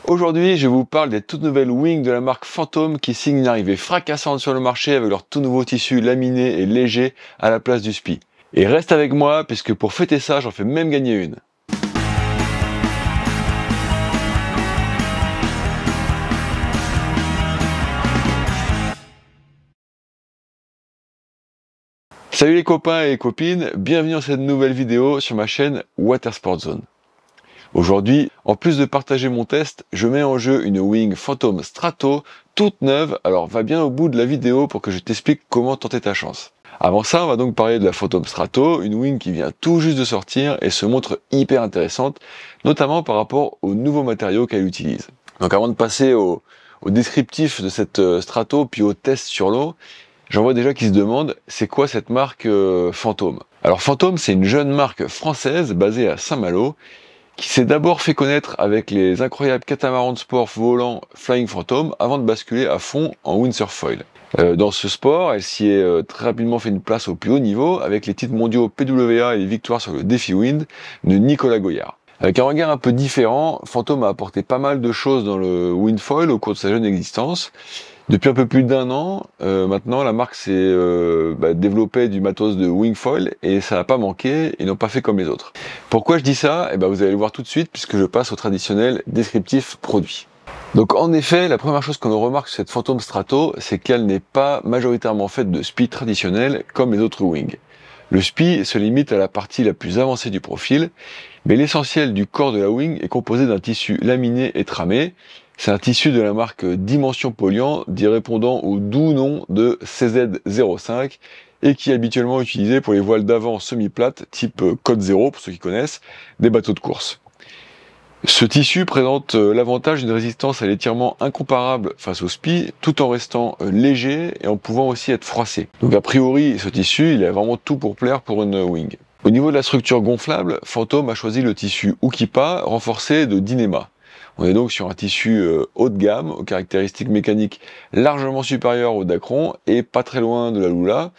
Aujourd'hui, je vous parle des toutes nouvelles wings de la marque Phantom qui signent une arrivée fracassante sur le marché avec leur tout nouveau tissu laminé et léger à la place du spi. Et reste avec moi puisque pour fêter ça, j'en fais même gagner une. Salut les copains et les copines, bienvenue dans cette nouvelle vidéo sur ma chaîne Watersport Zone. Aujourd'hui, en plus de partager mon test, je mets en jeu une wing Phantom Strato toute neuve, alors va bien au bout de la vidéo pour que je t'explique comment tenter ta chance. Avant ça, on va donc parler de la Phantom Strato, une wing qui vient tout juste de sortir et se montre hyper intéressante, notamment par rapport aux nouveaux matériaux qu'elle utilise. Donc avant de passer au descriptif de cette Strato, puis au test sur l'eau, j'en vois déjà qui se demandent, c'est quoi cette marque Phantom? Alors Phantom, c'est une jeune marque française basée à Saint-Malo, qui s'est d'abord fait connaître avec les incroyables catamarans de sport volants Flying Phantom avant de basculer à fond en windsurf-foil. Dans ce sport, elle s'y est très rapidement fait une place au plus haut niveau avec les titres mondiaux PWA et les victoires sur le défi wind de Nicolas Goyard. Avec un regard un peu différent, Phantom a apporté pas mal de choses dans le windfoil au cours de sa jeune existence. Depuis un peu plus d'un an, maintenant, la marque s'est développée du matos de wingfoil et ça n'a pas manqué, ils n'ont pas fait comme les autres. Pourquoi je dis ça? Vous allez le voir tout de suite puisque je passe au traditionnel descriptif produit. Donc en effet, la première chose qu'on remarque sur cette Phantom Strato, c'est qu'elle n'est pas majoritairement faite de spi traditionnels comme les autres wings. Le spi se limite à la partie la plus avancée du profil, mais l'essentiel du corps de la wing est composé d'un tissu laminé et tramé. C'est un tissu de la marque Dimension Polluant, dit répondant au doux nom de CZ05 et qui est habituellement utilisé pour les voiles d'avant semi-plates type Code 0 pour ceux qui connaissent, des bateaux de course. Ce tissu présente l'avantage d'une résistance à l'étirement incomparable face au spi, tout en restant léger et en pouvant aussi être froissé. Donc a priori, ce tissu, il a vraiment tout pour plaire pour une wing. Au niveau de la structure gonflable, Phantom a choisi le tissu Ukipa renforcé de Dyneema. On est donc sur un tissu haut de gamme, aux caractéristiques mécaniques largement supérieures au Dacron et pas très loin de la Lula,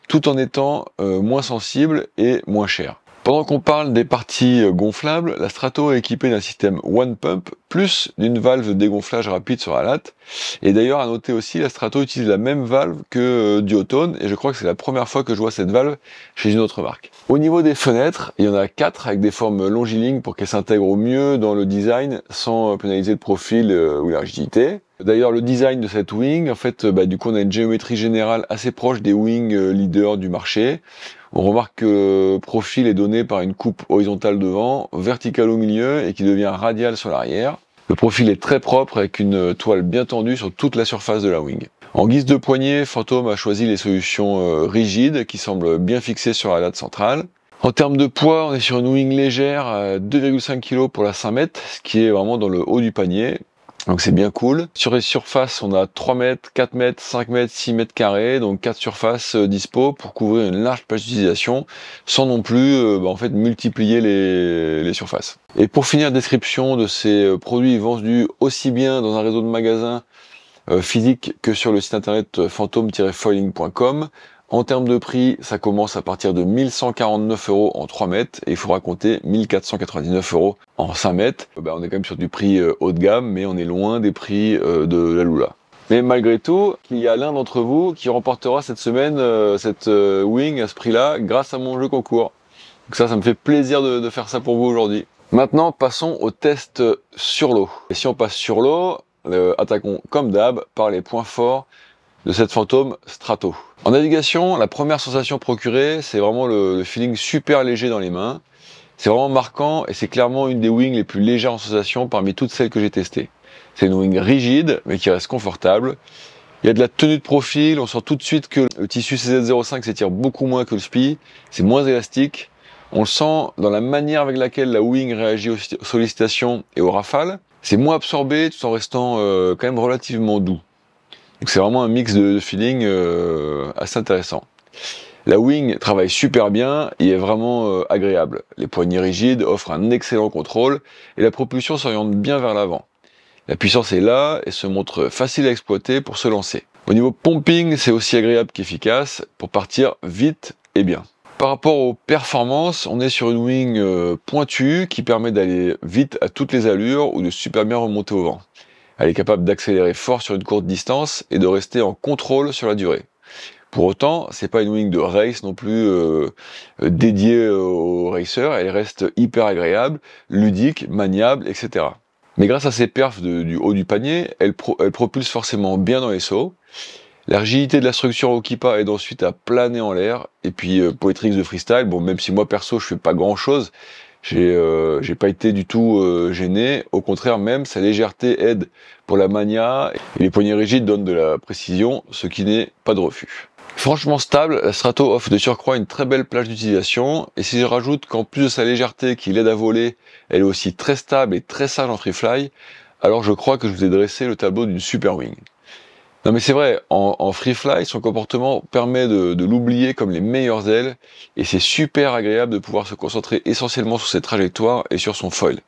tout en étant moins sensible et moins cher. Pendant qu'on parle des parties gonflables, la Strato est équipée d'un système One Pump plus d'une valve de dégonflage rapide sur la latte. Et d'ailleurs, à noter aussi, la Strato utilise la même valve que Duotone, et je crois que c'est la première fois que je vois cette valve chez une autre marque. Au niveau des fenêtres, il y en a 4 avec des formes longilignes pour qu'elles s'intègrent au mieux dans le design sans pénaliser le profil ou la rigidité. D'ailleurs, le design de cette wing, en fait, du coup, on a une géométrie générale assez proche des wings leaders du marché. On remarque que le profil est donné par une coupe horizontale devant, verticale au milieu et qui devient radiale sur l'arrière. Le profil est très propre avec une toile bien tendue sur toute la surface de la wing. En guise de poignée, Phantom a choisi les solutions rigides qui semblent bien fixées sur la latte centrale. En termes de poids, on est sur une wing légère à 2,5 kg pour la 5 mètres, ce qui est vraiment dans le haut du panier. Donc c'est bien cool. Sur les surfaces, on a 3 mètres, 4 mètres, 5 mètres, 6 mètres carrés, donc 4 surfaces dispo pour couvrir une large plage d'utilisation sans non plus multiplier les surfaces. Et pour finir, description de ces produits vendus aussi bien dans un réseau de magasins physiques que sur le site internet phantom-foiling.com. En termes de prix, ça commence à partir de 1149 € en 3 mètres et il faudra compter 1499 € en 5 mètres. On est quand même sur du prix haut de gamme, mais on est loin des prix de la Lula. Mais malgré tout, il y a l'un d'entre vous qui remportera cette semaine cette wing à ce prix-là grâce à mon jeu concours. Donc ça me fait plaisir de faire ça pour vous aujourd'hui. Maintenant, passons au test sur l'eau. Et si on passe sur l'eau, attaquons comme d'hab par les points forts de cette Phantom Strato. En navigation, la première sensation procurée, c'est vraiment le feeling super léger dans les mains. C'est vraiment marquant et c'est clairement une des wings les plus légères en sensation parmi toutes celles que j'ai testées. C'est une wing rigide, mais qui reste confortable. Il y a de la tenue de profil, on sent tout de suite que le tissu CZ05 s'étire beaucoup moins que le spi, c'est moins élastique. On le sent dans la manière avec laquelle la wing réagit aux sollicitations et aux rafales. C'est moins absorbé tout en restant quand même relativement doux. Donc c'est vraiment un mix de feeling assez intéressant. La wing travaille super bien et est vraiment agréable. Les poignées rigides offrent un excellent contrôle et la propulsion s'oriente bien vers l'avant. La puissance est là et se montre facile à exploiter pour se lancer. Au niveau pumping, c'est aussi agréable qu'efficace pour partir vite et bien. Par rapport aux performances, on est sur une wing pointue qui permet d'aller vite à toutes les allures ou de super bien remonter au vent. Elle est capable d'accélérer fort sur une courte distance et de rester en contrôle sur la durée. Pour autant, c'est pas une wing de race non plus dédiée aux racers, elle reste hyper agréable, ludique, maniable, etc. Mais grâce à ses perfs du haut du panier, elle propulse forcément bien dans les sauts. La rigidité de la structure au Kippa aide ensuite à planer en l'air. Et puis pour les tricks de freestyle, bon, même si moi perso je fais pas grand chose, j'ai pas été du tout gêné. Au contraire, même sa légèreté aide pour la mania et les poignées rigides donnent de la précision, ce qui n'est pas de refus. Franchement stable, la Strato offre de surcroît une très belle plage d'utilisation, et si je rajoute qu'en plus de sa légèreté qui l'aide à voler, elle est aussi très stable et très sage en free fly, alors je crois que je vous ai dressé le tableau d'une super wing. Non mais c'est vrai, en free fly, son comportement permet de l'oublier comme les meilleures ailes, et c'est super agréable de pouvoir se concentrer essentiellement sur ses trajectoires et sur son foil.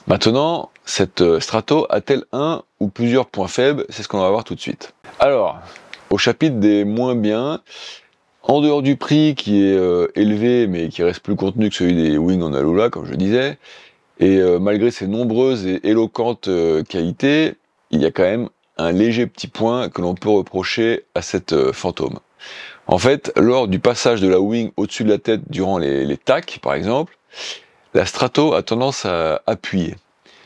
Maintenant, cette Strato a-t-elle un ou plusieurs points faibles? C'est ce qu'on va voir tout de suite. Alors, au chapitre des moins bien, en dehors du prix qui est élevé mais qui reste plus contenu que celui des wings en Alula, comme je disais, et malgré ses nombreuses et éloquentes qualités, il y a quand même un léger petit point que l'on peut reprocher à cette fantôme. En fait, lors du passage de la wing au-dessus de la tête durant les tacs, par exemple, la Strato a tendance à appuyer.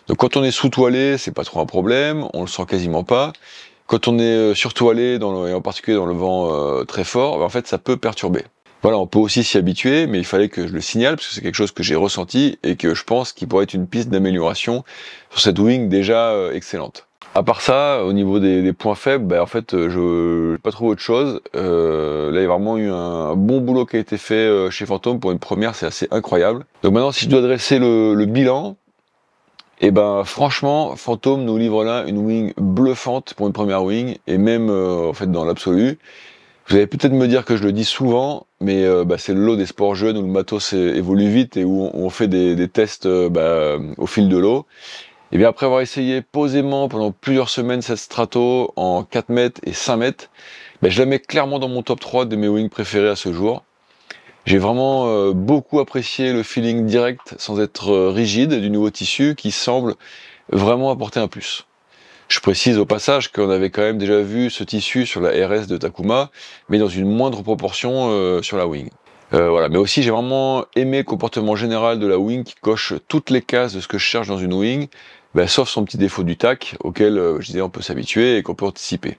Donc quand on est sous-toilé, c'est pas trop un problème, on le sent quasiment pas. Quand on est surtoilé, et en particulier dans le vent très fort, en fait ça peut perturber. Voilà, on peut aussi s'y habituer, mais il fallait que je le signale, parce que c'est quelque chose que j'ai ressenti, et que je pense qu'il pourrait être une piste d'amélioration sur cette wing déjà excellente. À part ça, au niveau des points faibles, en fait, je n'ai pas trouvé autre chose. Là, il y a vraiment eu un bon boulot qui a été fait chez Phantom pour une première, c'est assez incroyable. Donc maintenant, si je dois dresser le bilan, franchement, Phantom nous livre là une wing bluffante pour une première wing, et même en fait dans l'absolu. Vous allez peut-être me dire que je le dis souvent, mais c'est le lot des sports jeunes où le matos évolue vite et où on fait des tests au fil de l'eau. Et bien après avoir essayé posément pendant plusieurs semaines cette Strato en 4 mètres et 5 mètres, je la mets clairement dans mon top 3 de mes wings préférés à ce jour. J'ai vraiment beaucoup apprécié le feeling direct sans être rigide du nouveau tissu qui semble vraiment apporter un plus. Je précise au passage qu'on avait quand même déjà vu ce tissu sur la RS de Takuma, mais dans une moindre proportion sur la wing. Voilà, mais aussi j'ai vraiment aimé le comportement général de la wing qui coche toutes les cases de ce que je cherche dans une wing, sauf son petit défaut du tac, auquel je disais on peut s'habituer et qu'on peut anticiper.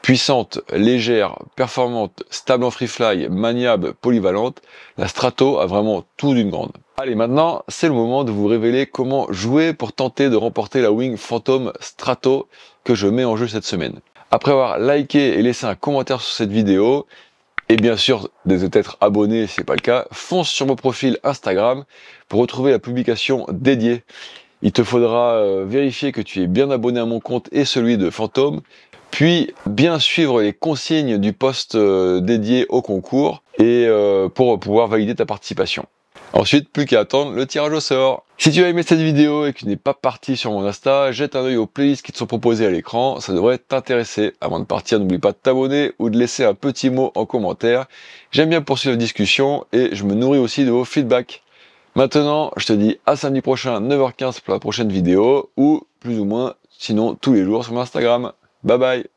Puissante, légère, performante, stable en free fly, maniable, polyvalente, la Strato a vraiment tout d'une grande. Allez, maintenant, c'est le moment de vous révéler comment jouer pour tenter de remporter la wing Phantom Strato que je mets en jeu cette semaine. Après avoir liké et laissé un commentaire sur cette vidéo, et bien sûr d'être abonné si ce n'est pas le cas, fonce sur mon profil Instagram pour retrouver la publication dédiée. Il te faudra vérifier que tu es bien abonné à mon compte et celui de Phantom, puis bien suivre les consignes du post dédié au concours et pour pouvoir valider ta participation. Ensuite, plus qu'à attendre le tirage au sort. Si tu as aimé cette vidéo et que tu n'es pas parti sur mon Insta, jette un œil aux playlists qui te sont proposées à l'écran, ça devrait t'intéresser. Avant de partir, n'oublie pas de t'abonner ou de laisser un petit mot en commentaire. J'aime bien poursuivre la discussion et je me nourris aussi de vos feedbacks. Maintenant, je te dis à samedi prochain, 9h15 pour la prochaine vidéo, ou plus ou moins, sinon tous les jours sur mon Instagram. Bye bye!